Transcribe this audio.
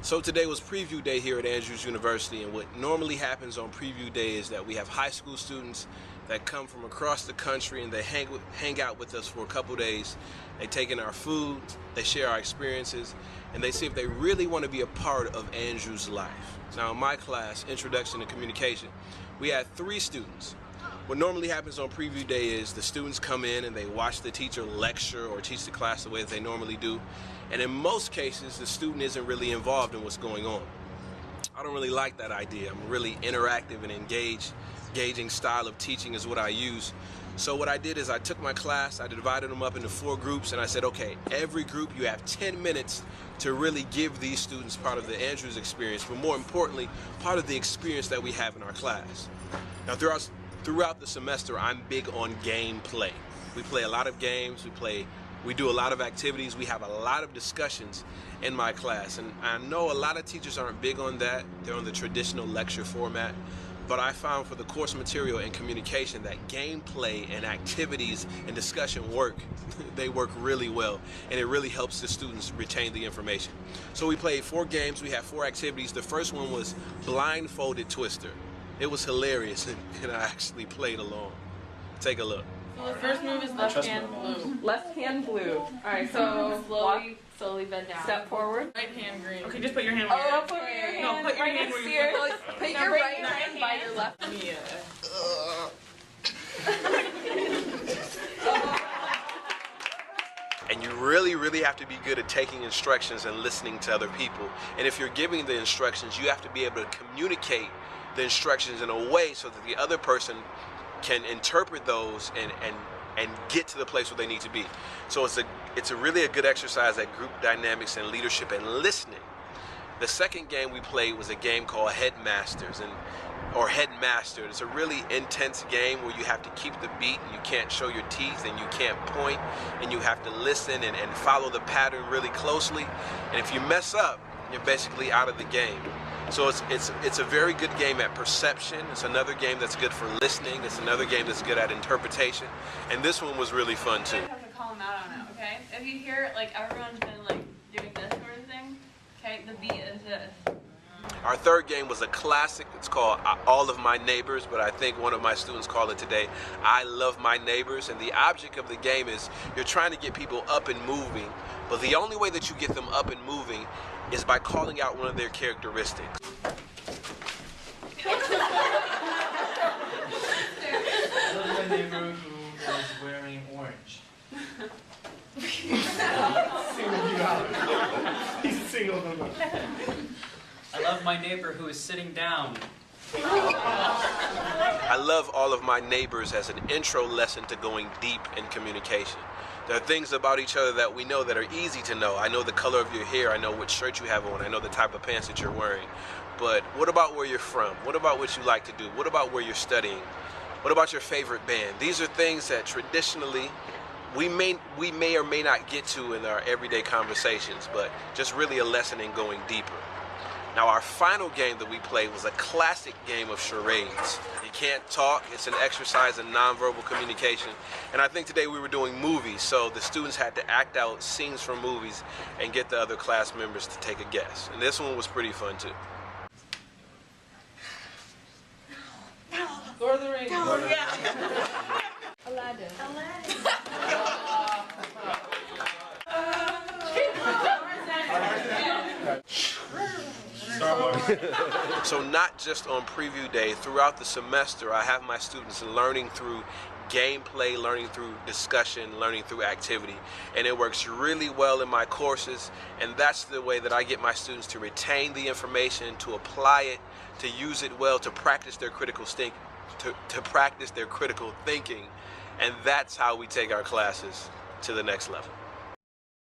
So today was preview day here at Andrews University, and what normally happens on preview day is that we have high school students that come from across the country and they hang out with us for a couple days. They take in our food, they share our experiences, and they see if they really want to be a part of Andrews' life. Now in my class, Introduction to Communication, we had 3 students. What normally happens on preview day is the students come in and they watch the teacher lecture or teach the class the way that they normally do. And in most cases, the student isn't really involved in what's going on. I don't really like that idea. I'm really interactive and engaging style of teaching is what I use. So what I did is I took my class, I divided them up into 4 groups, and I said, okay, every group you have 10 minutes to really give these students part of the Andrews experience, but more importantly, part of the experience that we have in our class. Now throughout the semester, I'm big on gameplay. We play a lot of games, we do a lot of activities, we have a lot of discussions in my class. And I know a lot of teachers aren't big on that. They're on the traditional lecture format. But I found for the course material and communication that gameplay and activities and discussion work. They work really well, and it really helps the students retain the information. So we played 4 games, we had 4 activities. The first one was blindfolded twister. It was hilarious, and I actually played along. Take a look. So the first move is left hand blue. Left hand blue. Alright, so slowly bend down. Step forward. Right hand green. Okay, just put your hand where you're at. Put your hand, No, put your hand where you're at. Put your right hand by your left. Yeah. And you really have to be good at taking instructions and listening to other people. And if you're giving the instructions, you have to be able to communicate the instructions in a way so that the other person can interpret those and get to the place where they need to be. So it's really a good exercise at group dynamics and leadership and listening. The second game we played was a game called Headmasters or Headmastered. It's a really intense game where you have to keep the beat and you can't show your teeth and you can't point and you have to listen and follow the pattern really closely. And if you mess up, you're basically out of the game. So it's a very good game at perception. It's another game that's good for listening. It's another game that's good at interpretation. And this one was really fun too. You have to call them out on it, okay? If you hear like everyone's been like doing this sort of thing, okay, the beat is this. Our third game was a classic. It's called All of My Neighbors, but I think one of my students called it today, I Love My Neighbors. And the object of the game is you're trying to get people up and moving, but the only way that you get them up and moving is by calling out one of their characteristics. I love my neighbor who is wearing orange. Singled you out. He singled them out. I love my neighbor who is sitting down. I love All of My Neighbors as an intro lesson to going deep in communication. There are things about each other that we know that are easy to know. I know the color of your hair, I know what shirt you have on, I know the type of pants that you're wearing. But what about where you're from? What about what you like to do? What about where you're studying? What about your favorite band? These are things that traditionally we may or may not get to in our everyday conversations, but just really a lesson in going deeper. Now our final game that we played was a classic game of charades. You can't talk, it's an exercise in nonverbal communication. And I think today we were doing movies, so the students had to act out scenes from movies and get the other class members to take a guess. And this one was pretty fun too. Lord of the Rings. Aladdin. So not just on preview day, throughout the semester I have my students learning through gameplay, learning through discussion, learning through activity, and it works really well in my courses, and that's the way that I get my students to retain the information, to apply it, to use it well, to practice their critical thinking, and that's how we take our classes to the next level.